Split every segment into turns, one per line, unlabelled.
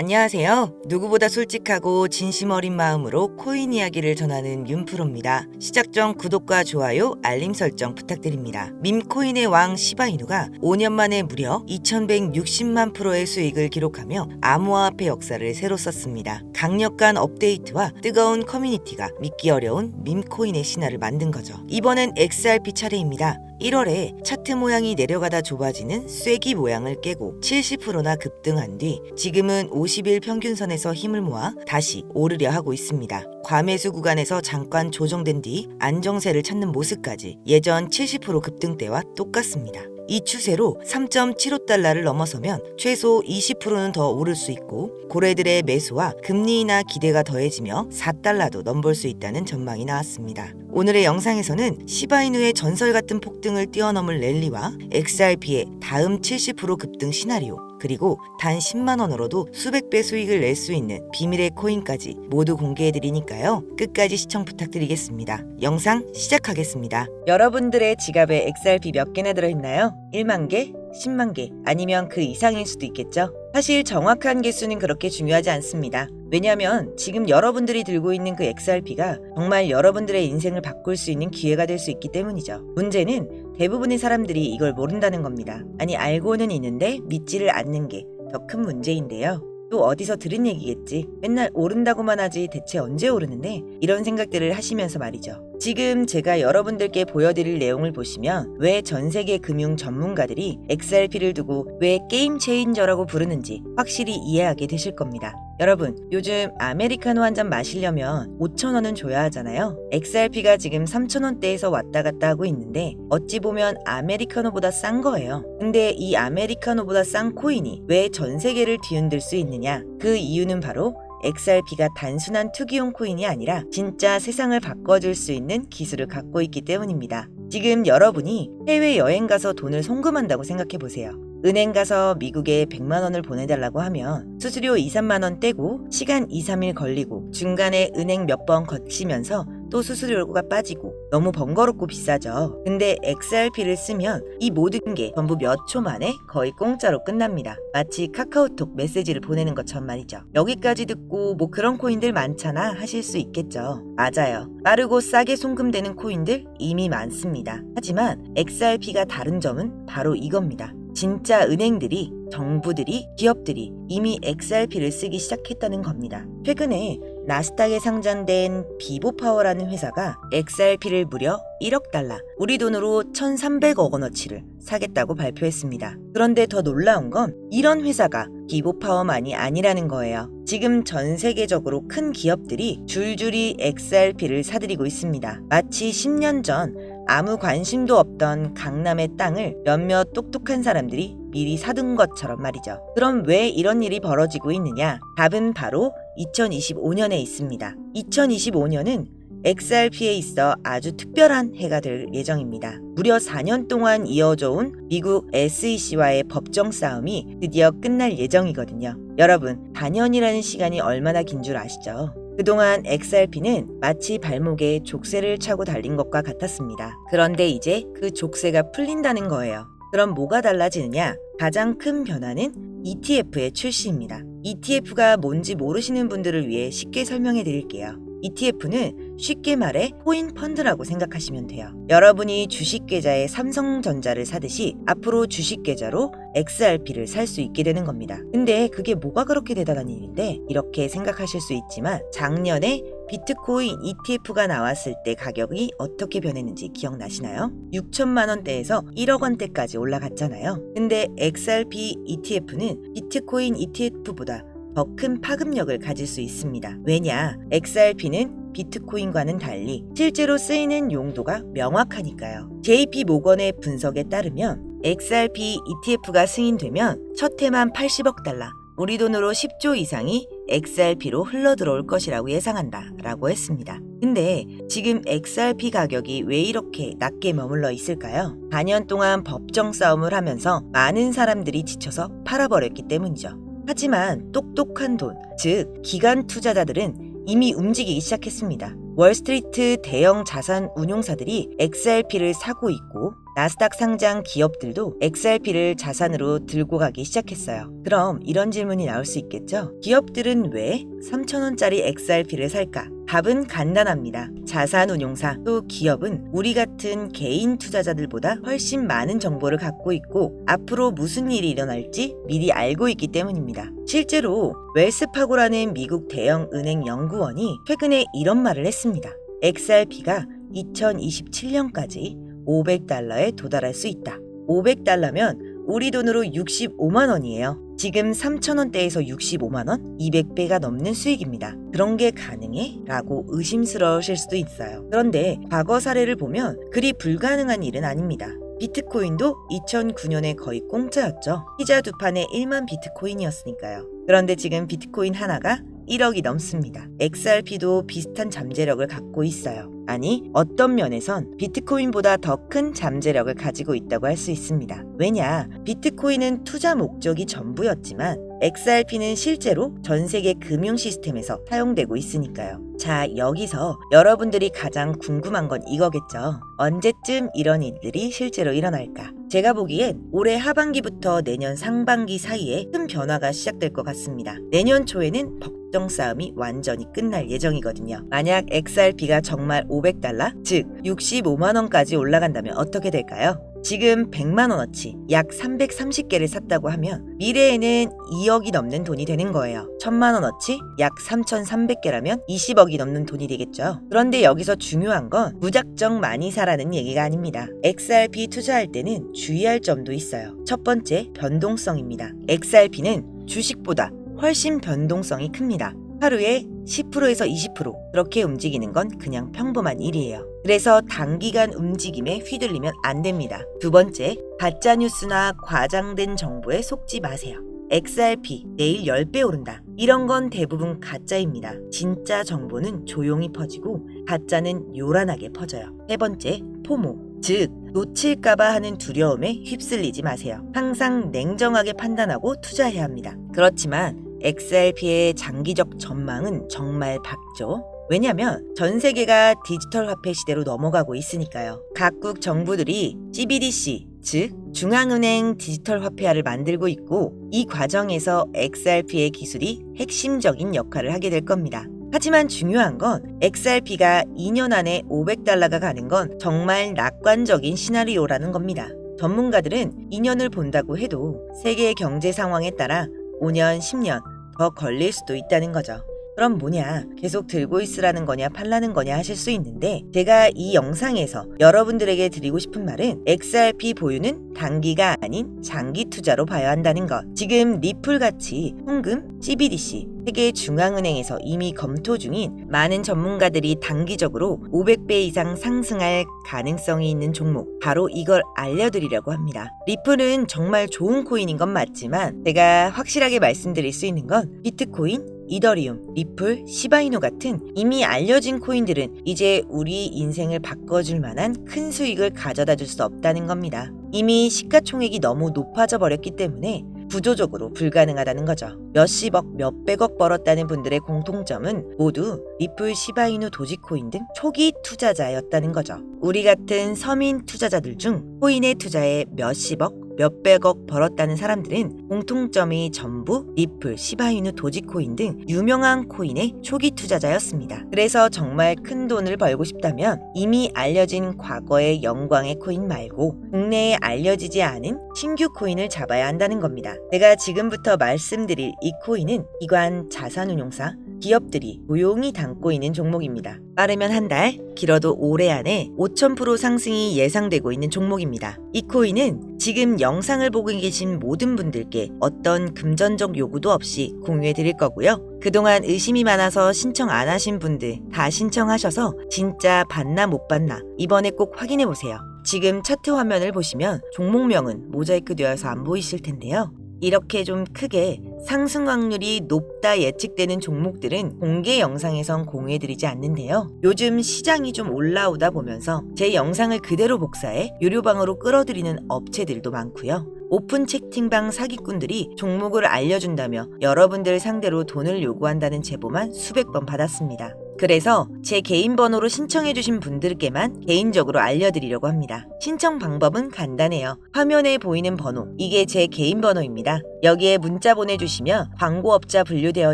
안녕하세요. 누구보다 솔직하고 진심 어린 마음으로 코인 이야기를 전하는 윤프로입니다. 시작 전 구독과 좋아요, 알림 설정 부탁드립니다. 밈코인의 왕 시바이누가 5년 만에 무려 2160만 프로의 수익을 기록하며 암호화폐 역사를 새로 썼습니다. 강력한 업데이트와 뜨거운 커뮤니티가 믿기 어려운 밈코인의 신화를 만든 거죠. 이번엔 XRP 차례입니다. 1월에 차트 모양이 내려가다 좁아지는 쐐기 모양을 깨고 70%나 급등한 뒤 지금은 50일 평균선에서 힘을 모아 다시 오르려 하고 있습니다. 과매수 구간에서 잠깐 조정된 뒤 안정세를 찾는 모습까지 예전 70% 급등 때와 똑같습니다. 이 추세로 3.75달러를 넘어서면 최소 20%는 더 오를 수 있고 고래들의 매수와 금리 인하 기대가 더해지며 4달러도 넘볼 수 있다는 전망이 나왔습니다. 오늘의 영상에서는 시바이누의 전설 같은 폭등을 뛰어넘을 랠리와 XRP의 다음 70% 급등 시나리오, 그리고 단 10만 원으로도 수백 배 수익을 낼 수 있는 비밀의 코인까지 모두 공개해드리니까요. 끝까지 시청 부탁드리겠습니다. 영상 시작하겠습니다. 여러분들의 지갑에 XRP 몇 개나 들어있나요? 1만 개? 10만 개? 아니면 그 이상일 수도 있겠죠? 사실 정확한 개수는 그렇게 중요하지 않습니다. 왜냐하면 지금 여러분들이 들고 있는 그 XRP가 정말 여러분들의 인생을 바꿀 수 있는 기회가 될 수 있기 때문이죠. 문제는 대부분의 사람들이 이걸 모른다는 겁니다. 아니, 알고는 있는데 믿지를 않는 게 더 큰 문제인데요. 또 어디서 들은 얘기겠지. 맨날 오른다고만 하지 대체 언제 오르는데? 이런 생각들을 하시면서 말이죠. 지금 제가 여러분들께 보여드릴 내용을 보시면 왜 전 세계 금융 전문가들이 XRP를 두고 왜 게임 체인저라고 부르는지 확실히 이해하게 되실 겁니다. 여러분, 요즘 아메리카노 한 잔 마시려면 5,000원은 줘야 하잖아요. XRP가 지금 3,000원대에서 왔다 갔다 하고 있는데 어찌 보면 아메리카노보다 싼 거예요. 근데 이 아메리카노보다 싼 코인이 왜 전 세계를 뒤흔들 수 있느냐? 그 이유는 바로 XRP가 단순한 투기용 코인이 아니라 진짜 세상을 바꿔줄 수 있는 기술을 갖고 있기 때문입니다. 지금 여러분이 해외여행 가서 돈을 송금한다고 생각해보세요. 은행 가서 미국에 100만 원을 보내달라고 하면 수수료 2, 3만 원 떼고 시간 2, 3일 걸리고 중간에 은행 몇 번 거치면서 또 수수료가 빠지고 너무 번거롭고 비싸죠. 근데 XRP를 쓰면 이 모든 게 전부 몇 초 만에 거의 공짜로 끝납니다. 마치 카카오톡 메시지를 보내는 것처럼 말이죠. 여기까지 듣고 뭐 그런 코인들 많잖아 하실 수 있겠죠. 맞아요. 빠르고 싸게 송금되는 코인들 이미 많습니다. 하지만 XRP가 다른 점은 바로 이겁니다. 진짜 은행들이, 정부들이, 기업들이 이미 XRP를 쓰기 시작했다는 겁니다. 최근에 나스닥에 상장된 비보파워라는 회사가 XRP를 무려 1억 달러, 우리 돈으로 1,300억 원어치를 사겠다고 발표했습니다. 그런데 더 놀라운 건 이런 회사가 비보파워만이 아니라는 거예요. 지금 전 세계적으로 큰 기업들이 줄줄이 XRP를 사들이고 있습니다. 마치 10년 전 아무 관심도 없던 강남의 땅을 몇몇 똑똑한 사람들이 미리 사둔 것처럼 말이죠. 그럼 왜 이런 일이 벌어지고 있느냐? 답은 바로 2025년에 있습니다. 2025년은 XRP에 있어 아주 특별한 해가 될 예정입니다. 무려 4년 동안 이어져 온 미국 SEC와의 법정 싸움이 드디어 끝날 예정이거든요. 여러분, 4년이라는 시간이 얼마나 긴 줄 아시죠? 그동안 XRP는 마치 발목에 족쇄를 차고 달린 것과 같았습니다. 그런데 이제 그 족쇄가 풀린다는 거예요. 그럼 뭐가 달라지느냐? 가장 큰 변화는 ETF의 출시입니다. ETF가 뭔지 모르시는 분들을 위해 쉽게 설명해 드릴게요. ETF는 쉽게 말해 코인 펀드라고 생각하시면 돼요. 여러분이 주식 계좌에 삼성전자를 사듯이 앞으로 주식 계좌로 XRP를 살 수 있게 되는 겁니다. 근데 그게 뭐가 그렇게 대단한 일인데? 이렇게 생각하실 수 있지만 작년에 비트코인 ETF가 나왔을 때 가격이 어떻게 변했는지 기억나시나요? 6천만 원대에서 1억 원대까지 올라갔잖아요. 근데 XRP ETF는 비트코인 ETF보다 더 큰 파급력을 가질 수 있습니다. 왜냐? XRP는 비트코인과는 달리 실제로 쓰이는 용도가 명확하니까요. JP 모건의 분석에 따르면 XRP ETF가 승인되면 첫 해만 80억 달러, 우리 돈으로 10조 이상이 XRP로 흘러들어올 것이라고 예상한다 라고 했습니다. 근데 지금 XRP 가격이 왜 이렇게 낮게 머물러 있을까요? 4년 동안 법정 싸움을 하면서 많은 사람들이 지쳐서 팔아버렸기 때문이죠. 하지만 똑똑한 돈, 즉 기관 투자자들은 이미 움직이기 시작했습니다. 월스트리트 대형 자산 운용사들이 XRP를 사고 있고 나스닥 상장 기업들도 XRP를 자산으로 들고 가기 시작했어요. 그럼 이런 질문이 나올 수 있겠죠? 기업들은 왜 3,000원짜리 XRP를 살까? 답은 간단합니다. 자산운용사 또 기업은 우리 같은 개인 투자자들보다 훨씬 많은 정보를 갖고 있고 앞으로 무슨 일이 일어날지 미리 알고 있기 때문입니다. 실제로 웰스파고라는 미국 대형 은행 연구원이 최근에 이런 말을 했습니다. XRP가 2027년까지 500달러에 도달할 수 있다. 500달러면 우리 돈으로 65만 원이에요. 지금 3,000원대에서 65만 원? 200배가 넘는 수익입니다. 그런 게 가능해? 라고 의심스러우실 수도 있어요. 그런데 과거 사례를 보면 그리 불가능한 일은 아닙니다. 비트코인도 2009년에 거의 공짜였죠. 피자 두 판에 1만 비트코인이었으니까요. 그런데 지금 비트코인 하나가 1억이 넘습니다. XRP도 비슷한 잠재력을 갖고 있어요. 아니, 어떤 면에선 비트코인보다 더 큰 잠재력을 가지고 있다고 할 수 있습니다. 왜냐, 비트코인은 투자 목적이 전부였지만 XRP는 실제로 전 세계 금융 시스템에서 사용되고 있으니까요. 자, 여기서 여러분들이 가장 궁금한 건 이거겠죠. 언제쯤 이런 일들이 실제로 일어날까? 제가 보기엔 올해 하반기부터 내년 상반기 사이에 큰 변화가 시작될 것 같습니다. 내년 초에는 법정 싸움이 완전히 끝날 예정이거든요. 만약 XRP가 정말 500달러, 즉 65만 원까지 올라간다면 어떻게 될까요? 지금 100만 원어치 약 330개를 샀다고 하면 미래에는 2억이 넘는 돈이 되는 거예요. 1000만 원어치 약 3,300개라면 20억이 넘는 돈이 되겠죠. 그런데 여기서 중요한 건 무작정 많이 사라는 얘기가 아닙니다. XRP 투자할 때는 주의할 점도 있어요. 첫 번째, 변동성입니다. XRP는 주식보다 훨씬 변동성이 큽니다. 하루에 10%에서 20% 그렇게 움직이는 건 그냥 평범한 일이에요. 그래서 단기간 움직임에 휘둘리면 안 됩니다. 두 번째, 가짜뉴스나 과장된 정보에 속지 마세요. XRP 내일 10배 오른다. 이런 건 대부분 가짜입니다. 진짜 정보는 조용히 퍼지고 가짜는 요란하게 퍼져요. 세 번째, 포모. 즉, 놓칠까봐 하는 두려움에 휩쓸리지 마세요. 항상 냉정하게 판단하고 투자해야 합니다. 그렇지만 XRP의 장기적 전망은 정말 밝죠. 왜냐면 전 세계가 디지털 화폐 시대로 넘어가고 있으니까요. 각국 정부들이 CBDC, 즉 중앙은행 디지털 화폐화를 만들고 있고 이 과정에서 XRP의 기술이 핵심적인 역할을 하게 될 겁니다. 하지만 중요한 건 XRP가 2년 안에 500달러가 가는 건 정말 낙관적인 시나리오라는 겁니다. 전문가들은 2년을 본다고 해도 세계의 경제 상황에 따라 5년, 10년 더 걸릴 수도 있다는 거죠. 그럼 뭐냐, 계속 들고 있으라는 거냐 팔라는 거냐 하실 수 있는데 제가 이 영상에서 여러분들에게 드리고 싶은 말은 XRP 보유는 단기가 아닌 장기 투자로 봐야 한다는 것. 지금 리플같이 현금, CBDC, 세계 중앙은행에서 이미 검토 중인 많은 전문가들이 단기적으로 500배 이상 상승할 가능성이 있는 종목, 바로 이걸 알려드리려고 합니다. 리플은 정말 좋은 코인인 건 맞지만 제가 확실하게 말씀드릴 수 있는 건 비트코인, 이더리움, 리플, 시바이누 같은 이미 알려진 코인들은 이제 우리 인생을 바꿔줄 만한 큰 수익을 가져다 줄 수 없다는 겁니다. 이미 시가총액이 너무 높아져 버렸기 때문에 구조적으로 불가능하다는 거죠. 몇십억, 몇백억 벌었다는 분들의 공통점은 모두 리플, 시바이누, 도지코인 등 초기 투자자였다는 거죠. 우리 같은 서민 투자자들 중 코인에 투자해 몇십억, 몇백억 벌었다는 사람들은 공통점이 전부 리플, 시바이누, 도지코인 등 유명한 코인의 초기 투자자였습니다. 그래서 정말 큰 돈을 벌고 싶다면 이미 알려진 과거의 영광의 코인 말고 국내에 알려지지 않은 신규 코인을 잡아야 한다는 겁니다. 제가 지금부터 말씀드릴 이 코인은 기관 자산운용사, 기업들이 조용히 담고 있는 종목입니다. 빠르면 한 달, 길어도 올해 안에 5000% 상승이 예상되고 있는 종목입니다. 이 코인은 지금 영상을 보고 계신 모든 분들께 어떤 금전적 요구도 없이 공유해 드릴 거고요. 그동안 의심이 많아서 신청 안 하신 분들 다 신청하셔서 진짜 받나 못 받나 이번에 꼭 확인해 보세요. 지금 차트 화면을 보시면 종목명은 모자이크 되어서 안 보이실 텐데요. 이렇게 좀 크게 상승 확률이 높다 예측되는 종목들은 공개 영상에선 공유해드리지 않는데요. 요즘 시장이 좀 올라오다 보면서 제 영상을 그대로 복사해 유료방으로 끌어들이는 업체들도 많고요. 오픈 채팅방 사기꾼들이 종목을 알려준다며 여러분들 상대로 돈을 요구한다는 제보만 수백 번 받았습니다. 그래서 제 개인 번호로 신청해주신 분들께만 개인적으로 알려드리려고 합니다. 신청 방법은 간단해요. 화면에 보이는 번호, 이게 제 개인 번호입니다. 여기에 문자 보내주시면 광고업자 분류되어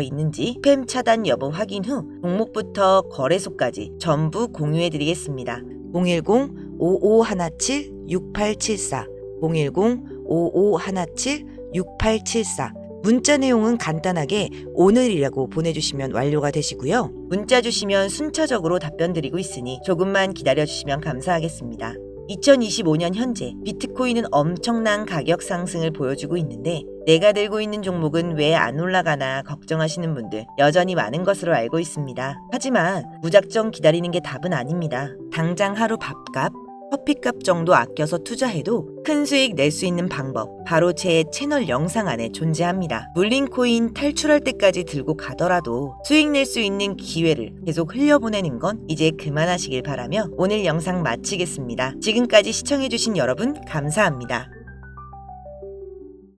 있는지 스팸 차단 여부 확인 후 종목부터 거래소까지 전부 공유해드리겠습니다. 010-5517-6874 010-5517-6874 문자 내용은 간단하게 오늘이라고 보내주시면 완료가 되시고요. 문자 주시면 순차적으로 답변 드리고 있으니 조금만 기다려주시면 감사하겠습니다. 2025년 현재 비트코인은 엄청난 가격 상승을 보여주고 있는데 내가 들고 있는 종목은 왜 안 올라가나 걱정하시는 분들 여전히 많은 것으로 알고 있습니다. 하지만 무작정 기다리는 게 답은 아닙니다. 당장 하루 밥값, 커피값 정도 아껴서 투자해도 큰 수익 낼 수 있는 방법 바로 제 채널 영상 안에 존재합니다. 물린 코인 탈출할 때까지 들고 가더라도 수익 낼 수 있는 기회를 계속 흘려보내는 건 이제 그만하시길 바라며 오늘 영상 마치겠습니다. 지금까지 시청해주신 여러분 감사합니다.